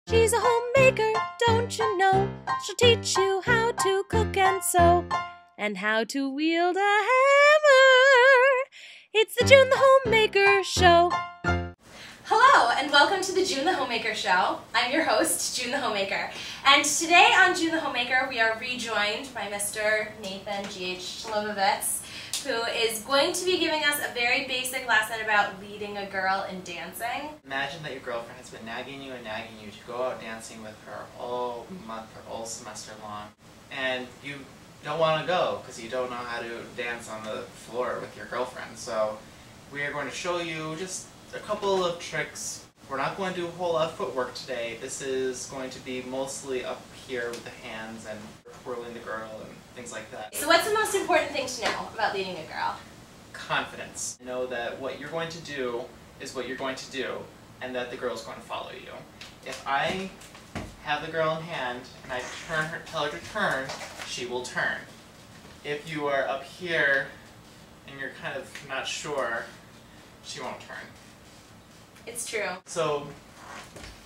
She's a homemaker, don't you know? She'll teach you how to cook and sew, and how to wield a hammer. It's the June the Homemaker Show. Hello, and welcome to the June the Homemaker Show. I'm your host, June the Homemaker. And today on June the Homemaker, we are rejoined by Mr. Nathan G.H. Shlivovitz, who is going to be giving us a very basic lesson about leading a girl in dancing. Imagine that your girlfriend has been nagging you to go out dancing with her all month or all semester long. And you don't want to go because you don't know how to dance on the floor with your girlfriend. So we are going to show you just a couple of tricks. We're not going to do a whole lot of footwork today. This is going to be mostly up here with the hands and twirling the girl and things like that. So what's the most important thing to know about leading a girl? Confidence. Know that what you're going to do is what you're going to do, and that the girl's going to follow you. If I have the girl in hand and I tell her to turn, she will turn. If you are up here and you're kind of not sure, she won't turn. It's true. So,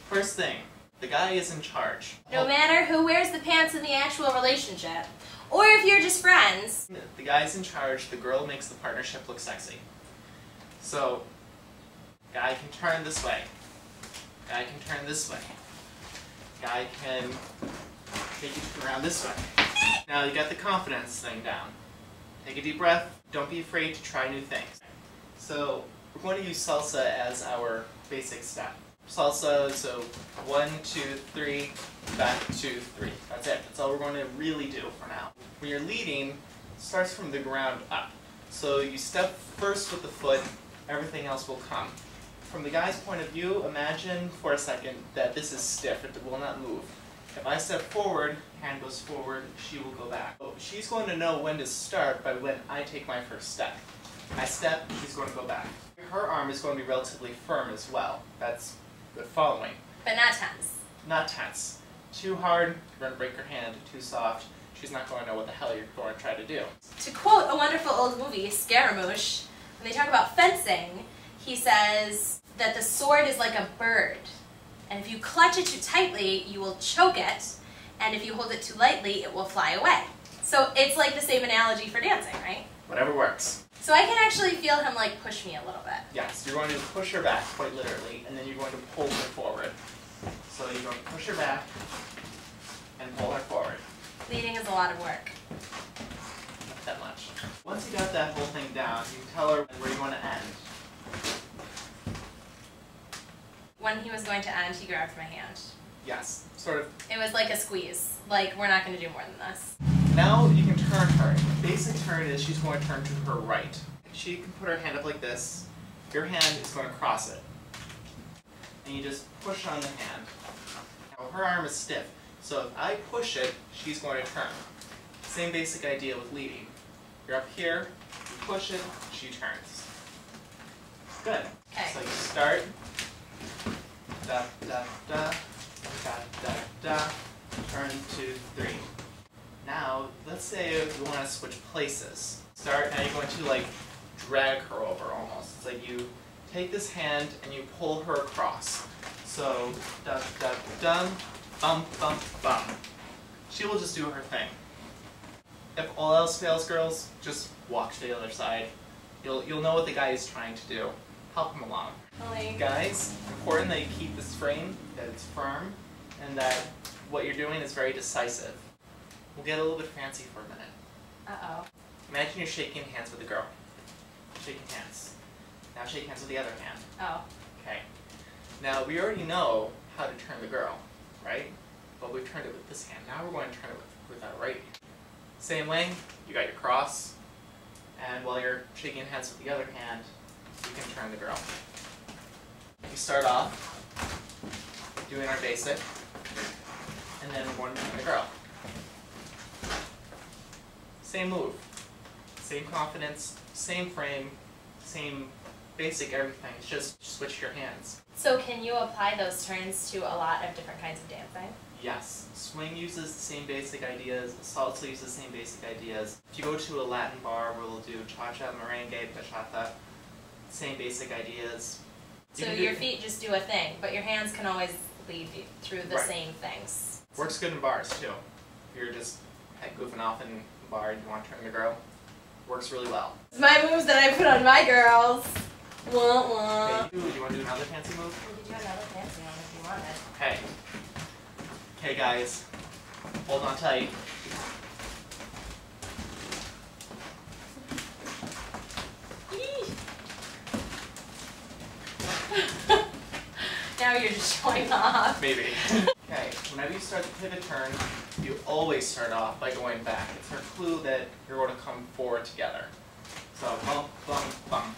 first thing, the guy is in charge. No matter who wears the pants in the actual relationship, or if you're just friends. The guy's in charge, the girl makes the partnership look sexy. So, guy can turn this way. Guy can turn this way. Guy can take you around this way. Now you got the confidence thing down. Take a deep breath. Don't be afraid to try new things. So, we're going to use salsa as our basic step. Salsa, so 1, 2, 3, back, 2, 3. That's it. That's all we're going to really do for now. When you're leading, it starts from the ground up. So you step first with the foot, everything else will come. From the guy's point of view, imagine for a second that this is stiff, it will not move. If I step forward, hand goes forward, she will go back. So she's going to know when to start by when I take my first step. I step, she's going to go back. Her arm is going to be relatively firm as well. That's good following. But not tense. Not tense. Too hard, you're going to break her hand. Too soft, she's not going to know what the hell you're going to try to do. To quote a wonderful old movie, Scaramouche, when they talk about fencing, he says that the sword is like a bird. And if you clutch it too tightly, you will choke it. And if you hold it too lightly, it will fly away. So it's like the same analogy for dancing, right? Whatever works. So I can actually feel him like push me a little bit. Yes, you're going to push her back, quite literally, and then you're going to pull her forward. So you're going to push her back and pull her forward. Leading is a lot of work. Not that much. Once you got that whole thing down, you can tell her where you want to end. When he was going to end, he grabbed my hand. Yes, sort of. It was like a squeeze. Like, we're not going to do more than this. Now you can turn her. The basic turn is she's going to turn to her right. She can put her hand up like this. Your hand is going to cross it. And you just push on the hand. Now her arm is stiff, so if I push it, she's going to turn. Same basic idea with leading. You're up here, you push it, she turns. Good. Okay. So you start, da da da, da da da, turn 2, 3. Now, let's say you want to switch places. Start, now you're going to like drag her over almost. It's like you take this hand and you pull her across. So, da da dum, bum bum bum. She will just do her thing. If all else fails, girls, just walk to the other side. You'll know what the guy is trying to do. Help him along. Like, Guys, important that you keep this frame, that it's firm, and that what you're doing is very decisive. We'll get a little bit fancy for a minute. uh-oh. Imagine you're shaking hands with a girl. Shaking hands. Now shake hands with the other hand. Oh. Okay. Now we already know how to turn the girl, right? But we've turned it with this hand. Now we're going to turn it with our right hand. Same way, you got your cross, and while you're shaking hands with the other hand, you can turn the girl. We start off doing our basic, and then we're going to turn the girl. Same move, same confidence, same frame, same basic everything. It's just switch your hands. So can you apply those turns to a lot of different kinds of dancing? Yes. Swing uses the same basic ideas, salsa uses the same basic ideas. If you go to a Latin bar where they'll do cha-cha, merengue, bachata, same basic ideas. So your feet just do a thing, but your hands can always lead you through the Right. same things. Works good in bars too. If you're just goofing off in a bar and you want to turn the girl, works really well. My moves that I put on my girls. Wah wah. Okay, do you want to do another fancy move? We could do another fancy one if you wanted. Okay. Okay, guys, hold on tight. Now you're just showing off. Maybe. Okay, whenever you start the pivot turn, you always start off by going back. It's a clue that you're going to come forward together. So, bump, bump, bump.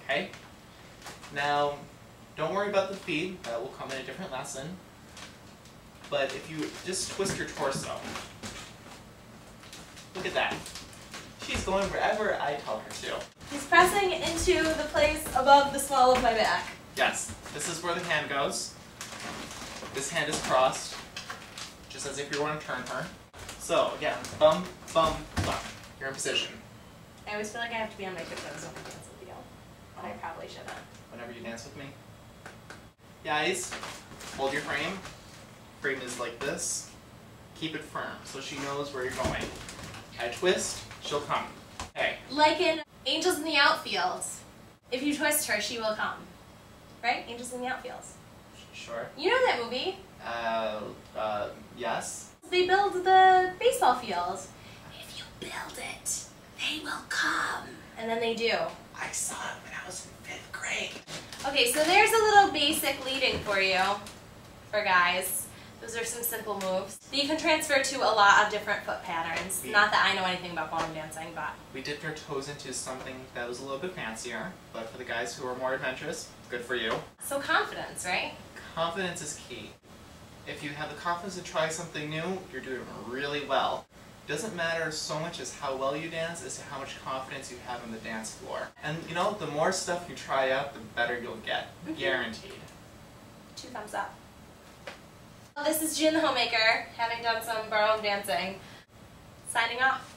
Okay? Now, don't worry about the feet. That will come in a different lesson. But if you just twist your torso, look at that. She's going wherever I tell her to. He's pressing into the place above the small of my back. Yes, this is where the hand goes. This hand is crossed, just as if you want to turn her. So, again, bum, bum, bum. You're in position. I always feel like I have to be on my tiptoes when I dance with you. But I probably shouldn't. Whenever you dance with me. Guys, hold your frame. Frame is like this. Keep it firm so she knows where you're going. I twist, she'll come. Okay. Like in Angels in the Outfield. If you twist her, she will come. Right? Angels in the Outfield. Sure. You know that movie? Yes. They build the baseball field. If you build it, they will come. And then they do. I saw it when I was in 5th grade. Okay, so there's a little basic leading for you, for guys. Those are some simple moves that you can transfer to a lot of different foot patterns. Not that I know anything about ballroom dancing, but... We dipped our toes into something that was a little bit fancier, but for the guys who are more adventurous, good for you. So confidence, right? Confidence is key. If you have the confidence to try something new, you're doing really well. It doesn't matter so much as how well you dance as to how much confidence you have on the dance floor. And you know, the more stuff you try out, the better you'll get. Guaranteed. 2 thumbs up. This is June the Homemaker, having done some ballroom dancing. Signing off.